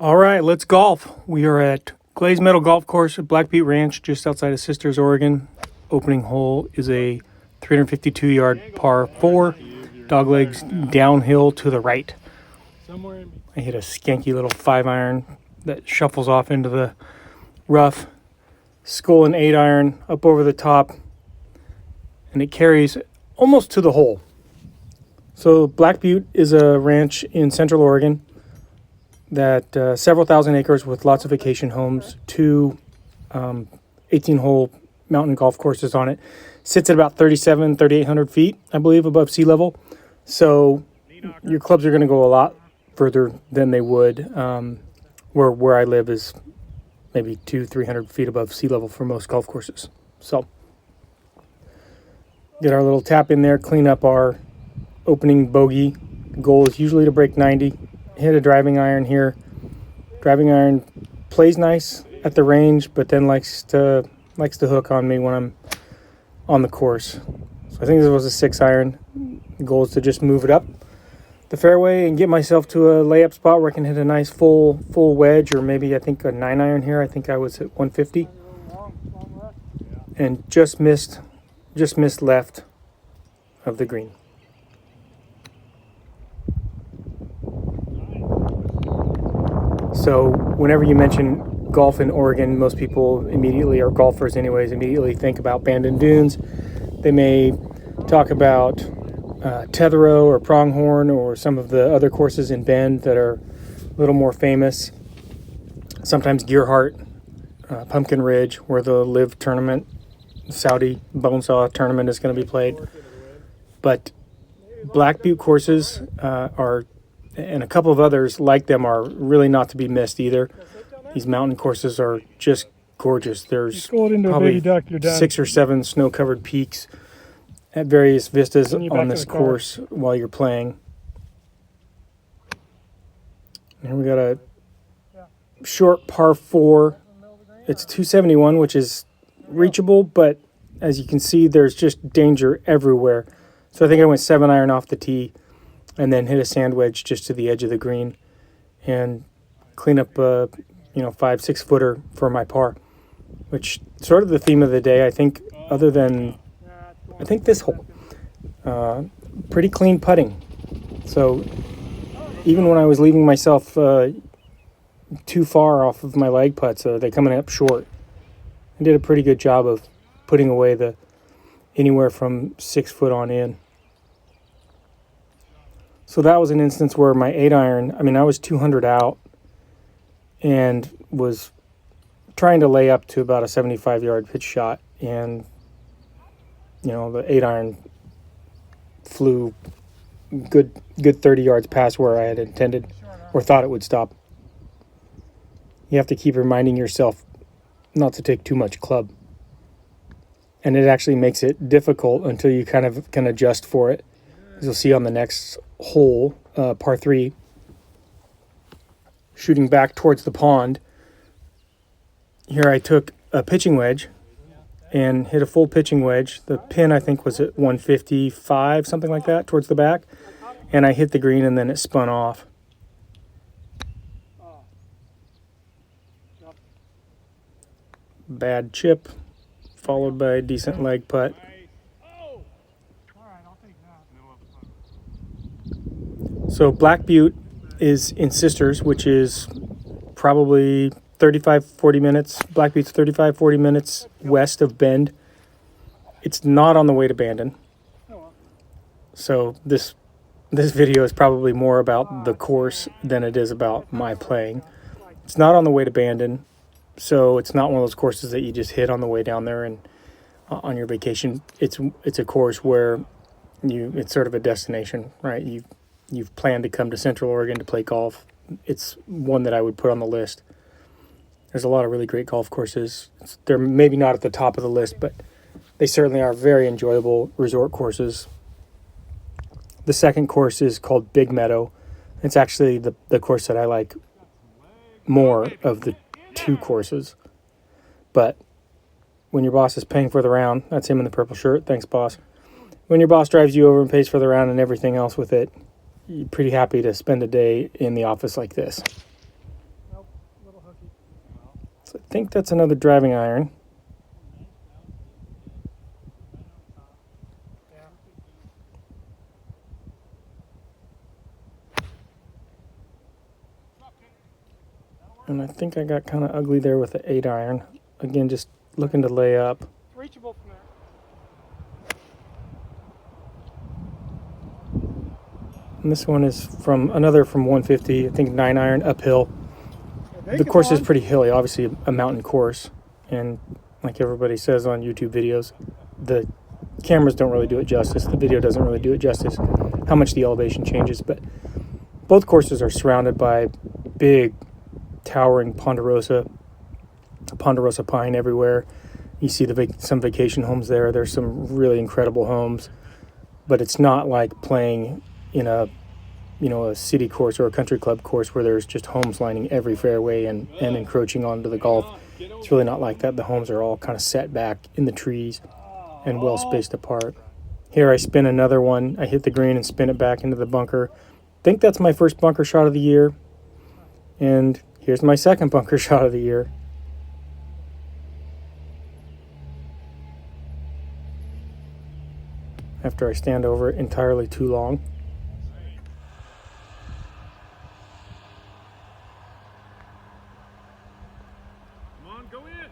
All right, let's golf. We are at Glaze Meadow Golf Course at Black Butte Ranch, just outside of Sisters, Oregon. Opening hole is a 352-yard par 4, doglegs downhill to the right. I hit a skanky little 5-iron that shuffles off into the rough. Skull and 8-iron up over the top, and it carries almost to the hole. So Black Butte is a ranch in Central Oregon that several thousand acres with lots of vacation homes, two 18-hole mountain golf courses on it. Sits at about 3,800 feet, I believe, above sea level. So your clubs are going to go a lot further than they would. Where I live is maybe 200-300 feet above sea level for most golf courses. So get our little tap in there, clean up our opening bogey. The goal is usually to break 90. Hit a driving iron here. Driving iron plays nice at the range, but then likes to hook on me when I'm on the course. So I think this was a 6-iron. The goal is to just move it up the fairway and get myself to a layup spot where I can hit a nice full wedge, or maybe I think a 9-iron here. I think I was at 150 and just missed left of the green. So whenever you mention golf in Oregon, most people immediately, or golfers anyways, immediately think about Bandon Dunes. They may talk about Tetherow or Pronghorn or some of the other courses in Bend that are a little more famous. Sometimes Gearhart, Pumpkin Ridge, where the Live tournament, Saudi Bonesaw tournament is going to be played. But Black Butte courses are, and a couple of others like them, are really not to be missed either. These mountain courses are just gorgeous. There's probably 6 or 7 snow-covered peaks at various vistas on this course while you're playing. And we got a short par 4. It's 271, which is reachable, but as you can see, there's just danger everywhere. So I think I went 7-iron off the tee and then hit a sand wedge just to the edge of the green and clean up a 5-6 footer for my par, which sort of the theme of the day, I think, other than this hole. Pretty clean putting. So even when I was leaving myself too far off of my leg putts, they're coming up short. I did a pretty good job of putting away the anywhere from 6 foot on in. So that was an instance where my 8-iron, I was 200 out and was trying to lay up to about a 75-yard pitch shot, and the 8-iron flew good 30 yards past where I had intended or thought it would stop. You have to keep reminding yourself not to take too much club. And it actually makes it difficult until you kind of can adjust for it. As you'll see on the next hole, par 3, shooting back towards the pond. Here I took a pitching wedge and hit a full pitching wedge. The pin, I think, was at 155, something like that, towards the back. And I hit the green and then it spun off. Bad chip, followed by a decent leg putt. So Black Butte is in Sisters, which is probably 35-40 minutes. Black Butte's 35-40 minutes west of Bend. It's not on the way to Bandon. So this video is probably more about the course than it is about my playing. It's not on the way to Bandon, so it's not one of those courses that you just hit on the way down there and on your vacation. It's a course where it's sort of a destination, right? You've planned to come to Central Oregon to play golf. It's one that I would put on the list. There's a lot of really great golf courses. They're maybe not at the top of the list, but they certainly are very enjoyable resort courses. The second course is called Big Meadow. It's actually the course that I like more of the 2 courses. But when your boss is paying for the round, that's him in the purple shirt. Thanks, boss. When your boss drives you over and pays for the round and everything else with it, you're pretty happy to spend a day in the office like this. So I think that's another driving iron. And I think I got kind of ugly there with the 8 iron. Again, just looking to lay up. Reachable from there. And this one is from another from 150, I think 9 iron uphill. The course is pretty hilly, obviously a mountain course. And like everybody says on YouTube videos, the cameras don't really do it justice. The video doesn't really do it justice, how much the elevation changes. But both courses are surrounded by big, towering ponderosa pine everywhere. You see some vacation homes there. There's some really incredible homes, but it's not like playing in a city course or a country club course where there's just homes lining every fairway and encroaching onto the golf. It's really not like that. The homes are all kind of set back in the trees and well spaced apart. Here I spin another one. I hit the green and spin it back into the bunker. I think that's my first bunker shot of the year. And here's my second bunker shot of the year. After I stand over it entirely too long. Come on, go in.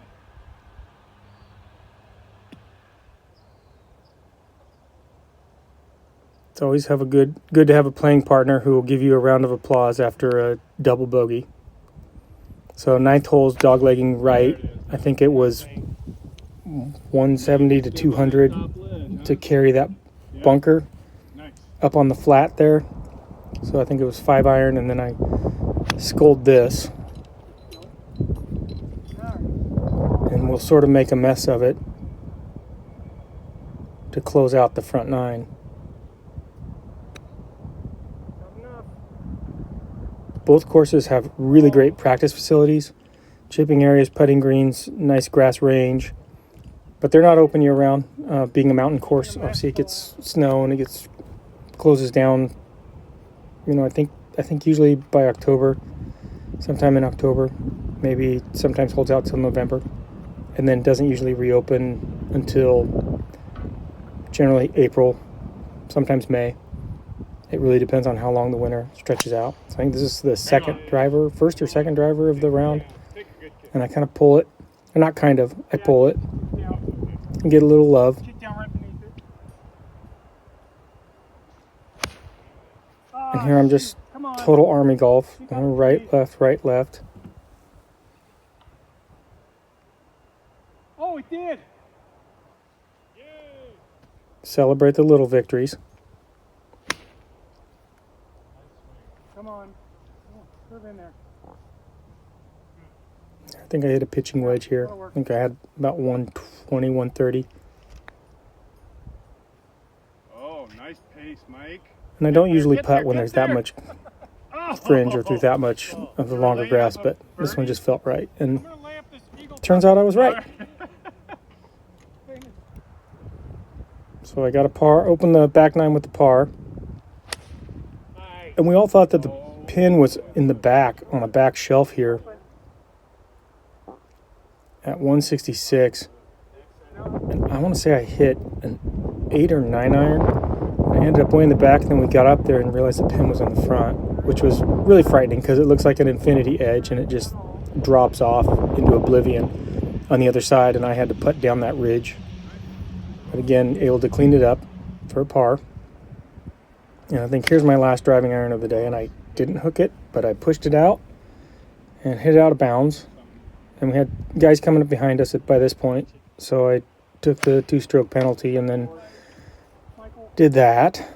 It's always good to have a playing partner who will give you a round of applause after a double bogey. So 9th hole's doglegging right. I think it was 170 to 200 to carry that bunker up on the flat there. So I think it was 5 iron, and then I sculled this. And we'll sort of make a mess of it to close out the front 9. Both courses have really great practice facilities, chipping areas, putting greens, nice grass range, but they're not open year round. Being a mountain course, obviously it gets snow and it closes down. I think usually by October, sometime in October, maybe sometimes holds out till November, and then doesn't usually reopen until generally April, sometimes May. It really depends on how long the winter stretches out. So I think this is the first or second driver of the round. And I kind of pull it, or not kind of, I pull it and get a little love. And here I'm just total army golf. Right, left. Oh, it did. Celebrate the little victories. Come on. Move in there. I think I hit a pitching wedge here. I think I had about 120, 130. Oh, nice pace, Mike. And I don't usually putt when there's that much fringe or through that much of the longer grass, but this one just felt right. And turns out I was right. So I got a par, opened the back 9 with the par. And we all thought that the pin was in the back, on a back shelf here at 166. And I want to say I hit an 8 or 9 iron. I ended up way in the back, and then we got up there and realized the pin was on the front, which was really frightening because it looks like an infinity edge and it just drops off into oblivion on the other side, and I had to putt down that ridge. But again, able to clean it up for a par. And I think here's my last driving iron of the day, and I didn't hook it, but I pushed it out and hit it out of bounds. And we had guys coming up behind us by this point, so I took the 2-stroke penalty and then did that.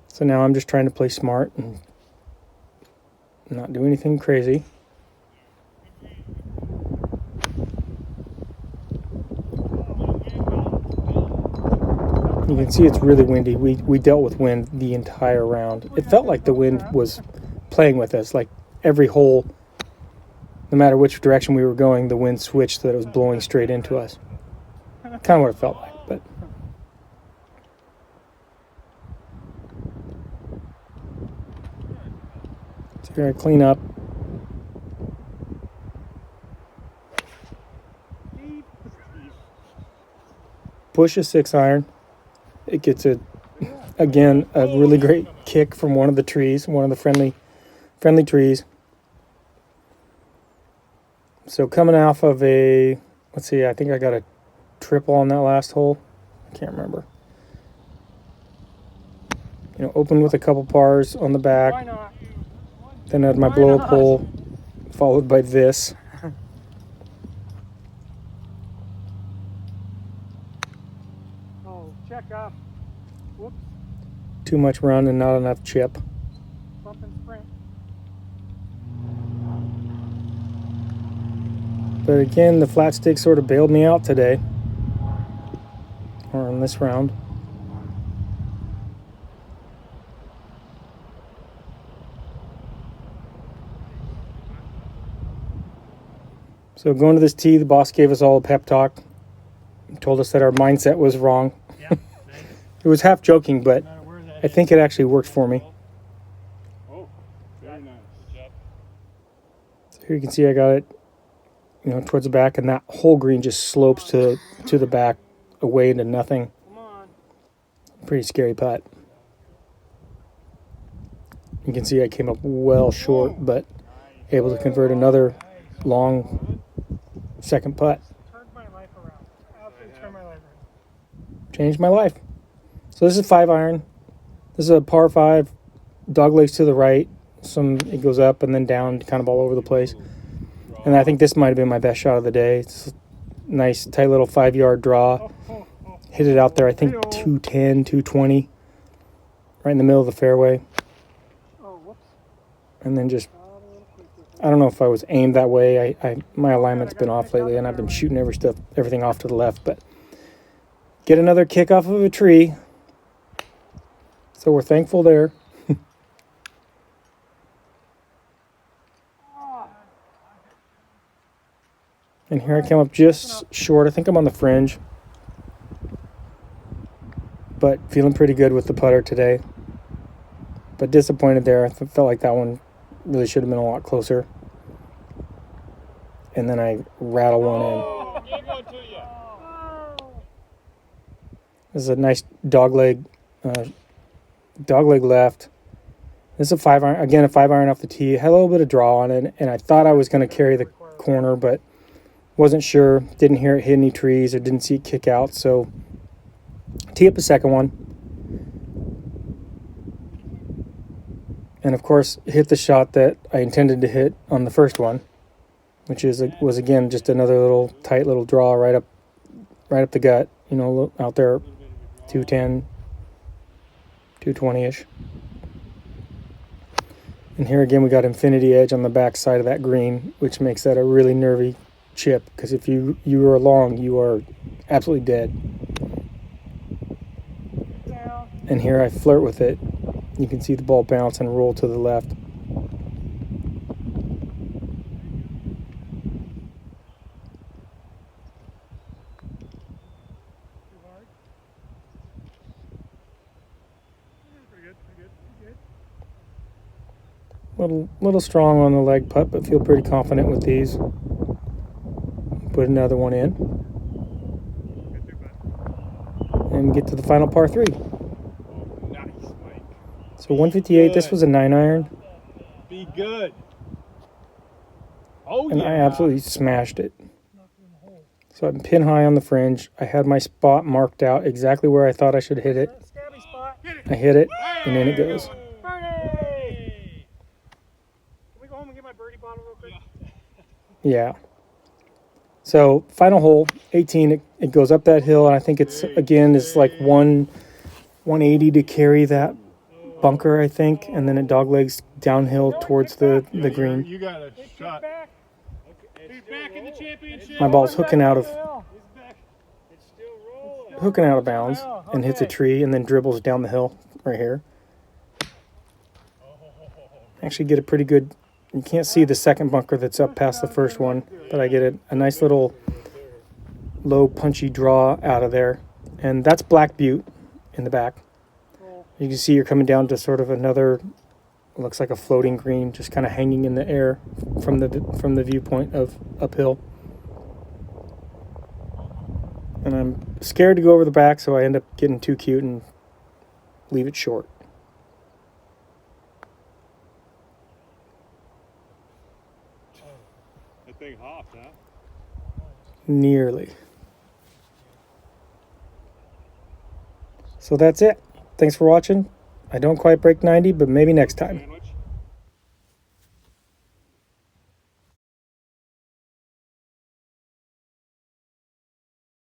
So now I'm just trying to play smart and not do anything crazy. You can see it's really windy. We dealt with wind the entire round. It felt like the wind was playing with us. Like every hole, no matter which direction we were going, the wind switched so that it was blowing straight into us. Kind of what it felt like. But so here I clean up. push a 6-iron. It gets again a really great kick from one of the trees, one of the friendly trees. So coming off of a, let's see, I think I got a triple on that last hole. I can't remember. Open with a couple pars on the back. Why not? Then I had my blow-up hole, followed by this. Oh, check up. Whoops. Too much run and not enough chip. Bump and sprint. But again, the flat stick sort of bailed me out today, or in this round. So going to this tee, the boss gave us all a pep talk. Told us that our mindset was wrong. Yeah, It was half joking, but no matter where that I think it actually worked for me. Oh, very nice. Good job. So here you can see I got it, towards the back, and that whole green just slopes to the back, away into nothing. Come on. Pretty scary putt. You can see I came up well short, but able to convert another long second putt. Turned my life around. Absolutely turned my life around. Changed my life. So this is 5-iron. This is a par 5, dog legs to the right. It goes up and then down, kind of all over the place. And I think this might have been my best shot of the day. It's a nice, tight little 5-yard draw. Hit it out there, I think 210, 220, right in the middle of the fairway. Oh, whoops. And then just, I don't know if I was aimed that way. My alignment's been off lately, and I've been shooting everything off to the left. But get another kick off of a tree. So we're thankful there. And here I come up just short. I think I'm on the fringe. But feeling pretty good with the putter today. But disappointed there. I felt like that one really should have been a lot closer. And then I rattle one in. Gave one to you. This is a nice dogleg left. This is a 5-iron. Again, a 5-iron off the tee. Had a little bit of draw on it. And I thought I was going to carry the corner, but wasn't sure. Didn't hear it hit any trees or didn't see it kick out. So tee up a second one. And of course, hit the shot that I intended to hit on the first one, which was again just another little tight little draw right up the gut. Out there, 210, 220-ish. And here again, we got infinity edge on the back side of that green, which makes that a really nervy chip. Because if you are long, you are absolutely dead. And here I flirt with it. You can see the ball bounce and roll to the left. Little strong on the leg putt, but feel pretty confident with these. Put another one in. And get to the final par 3. Nice, Mike. So 158, this was a 9-iron. Be good. Oh, And yeah. I absolutely smashed it. So I'm pin high on the fringe. I had my spot marked out exactly where I thought I should hit it. Scabby spot. I hit it, and in it goes. Birdie! Can we go home and get my birdie bottle real quick? Yeah. So final hole, 18. It goes up that hill, and I think it's like 180 to carry that bunker, I think, and then it doglegs downhill towards the green. You got a shot. He's back in the championship. My ball's hooking out of He's back. It's still rolling. bounds and hits a tree, and then dribbles down the hill right here. Actually get a pretty good. You can't see the second bunker that's up past the first one, but I get a nice little low punchy draw out of there. And that's Black Butte in the back. You can see you're coming down to sort of another, looks like a floating green, just kind of hanging in the air from the viewpoint of uphill. And I'm scared to go over the back, so I end up getting too cute and leave it short. That thing hopped, huh? Nearly. So that's it. Thanks for watching. I don't quite break 90, but maybe next time.